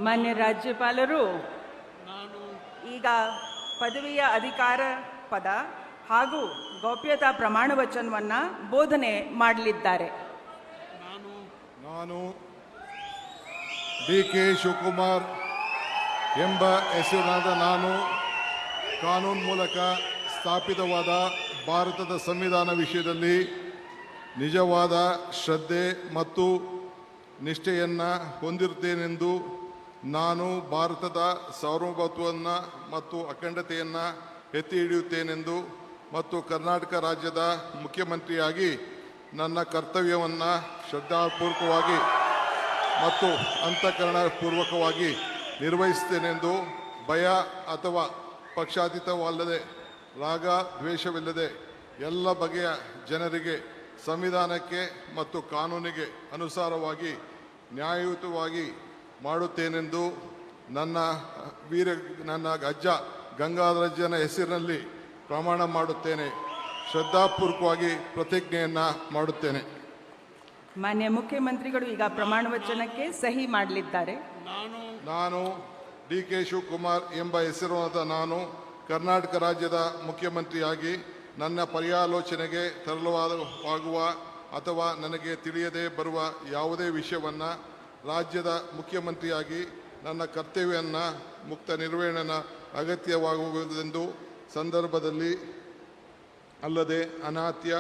ಮಾನ್ಯ ರಾಜ್ಯಪಾಲರು ನಾನು ಈಗ ಪದವಿಯ ಅಧಿಕಾರ ಪದ ಹಾಗೂ ಗೌಪ್ಯತಾ ಪ್ರಮಾಣ ವಚನವನ್ನು ಬೋಧನೆ ಮಾಡಲಿದ್ದಾರೆ. ನಾನು ಡಿ.ಕೆ. ಶಿವಕುಮಾರ್ ಎಂಬ ಹೆಸರಿನಾದ ನಾನು ಕಾನೂನು ಮೂಲಕ ಸ್ಥಾಪಿತವಾದ ಭಾರತದ ಸಂವಿಧಾನ ವಿಷಯದಲ್ಲಿ ನಿಜವಾದ ಶ್ರದ್ಧೆ ಮತ್ತು ನಿಷ್ಠೆಯನ್ನು ಹೊಂದಿರುತ್ತೇನೆಂದು ನಾನು ಭಾರತದ ಸಾರ್ವಭೌಮತ್ವವನ್ನು ಮತ್ತು ಅಖಂಡತೆಯನ್ನು ಎತ್ತಿ ಹಿಡಿಯುತ್ತೇನೆಂದು ಮತ್ತು ಕರ್ನಾಟಕ ರಾಜ್ಯದ ಮುಖ್ಯಮಂತ್ರಿಯಾಗಿ ನನ್ನ ಕರ್ತವ್ಯವನ್ನು ಶ್ರದ್ಧಾಪೂರ್ವಕವಾಗಿ ಮತ್ತು ಅಂತಃಕರಣಪೂರ್ವಕವಾಗಿ ನಿರ್ವಹಿಸುತ್ತೇನೆಂದು ಭಯ ಅಥವಾ ಪಕ್ಷಾತೀತವಲ್ಲದೆ ರಾಗ ದ್ವೇಷವಿಲ್ಲದೆ ಎಲ್ಲ ಬಗೆಯ ಜನರಿಗೆ ಸಂವಿಧಾನಕ್ಕೆ ಮತ್ತು ಕಾನೂನಿಗೆ ಅನುಸಾರವಾಗಿ ನ್ಯಾಯಯುತವಾಗಿ ಮಾಡುತ್ತೇನೆಂದು ನನ್ನ ಅಜ್ಜ ಗಂಗಾಧರಜ್ಜನ ಹೆಸರಿನಲ್ಲಿ ಪ್ರಮಾಣ ಮಾಡುತ್ತೇನೆ. ಶ್ರದ್ಧಾಪೂರ್ವಕವಾಗಿ ಪ್ರತಿಜ್ಞೆಯನ್ನು ಮಾಡುತ್ತೇನೆ. ಮಾನ್ಯ ಮುಖ್ಯಮಂತ್ರಿಗಳು ಈಗ ಪ್ರಮಾಣ ವಚನಕ್ಕೆ ಸಹಿ ಮಾಡಲಿದ್ದಾರೆ. ನಾನು ಡಿ.ಕೆ. ಶಿವಕುಮಾರ್ ಎಂಬ ಹೆಸರಾದ ನಾನು ಕರ್ನಾಟಕ ರಾಜ್ಯದ ಮುಖ್ಯಮಂತ್ರಿಯಾಗಿ ನನ್ನ ಪರ್ಯಾಲೋಚನೆಗೆ ತರಲಾಗುವ ಅಥವಾ ನನಗೆ ತಿಳಿಯದೇ ಬರುವ ಯಾವುದೇ ವಿಷಯವನ್ನು ರಾಜ್ಯದ ಮುಖ್ಯಮಂತ್ರಿಯಾಗಿ ನನ್ನ ಕರ್ತವ್ಯವನ್ನು ಮುಕ್ತ ನಿರ್ವಹಣೆ ಅಗತ್ಯವಾಗುವುದೆಂದು ಸಂದರ್ಭದಲ್ಲಿ ಅಲ್ಲದೆ ಅನಾತ್ಯ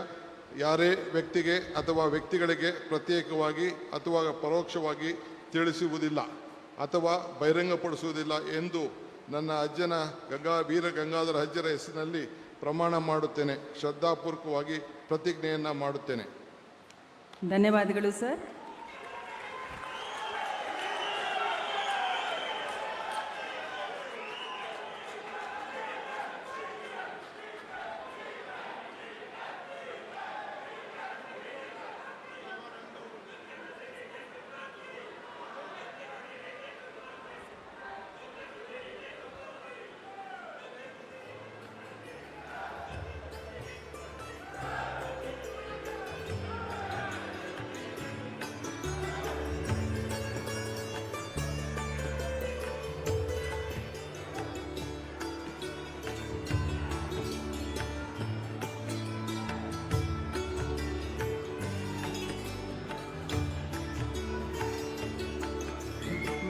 ಯಾರೇ ವ್ಯಕ್ತಿಗೆ ಅಥವಾ ವ್ಯಕ್ತಿಗಳಿಗೆ ಪ್ರತ್ಯೇಕವಾಗಿ ಅಥವಾ ಪರೋಕ್ಷವಾಗಿ ತಿಳಿಸುವುದಿಲ್ಲ ಅಥವಾ ಬಹಿರಂಗಪಡಿಸುವುದಿಲ್ಲ ಎಂದು ನನ್ನ ಅಜ್ಜನ ವೀರ ಗಂಗಾಧರ ಅಜ್ಜರ ಹೆಸರಿನಲ್ಲಿ ಪ್ರಮಾಣ ಮಾಡುತ್ತೇನೆ. ಶ್ರದ್ಧಾಪೂರ್ವಕವಾಗಿ ಪ್ರತಿಜ್ಞೆಯನ್ನು ಮಾಡುತ್ತೇನೆ. ಧನ್ಯವಾದಗಳು ಸರ್.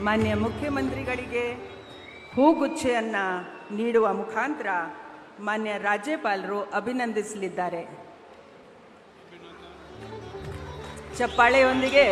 ಮಾನ್ಯ ಮುಖ್ಯಮಂತ್ರಿಗಳಿಗೆ ಹೂಗುಚ್ಛೆಯನ್ನು ನೀಡುವ ಮುಖಾಂತರ ಮಾನ್ಯ ರಾಜ್ಯಪಾಲರು ಅಭಿನಂದಿಸಲಿದ್ದಾರೆ. ಚಪ್ಪಾಳೆಯೊಂದಿಗೆ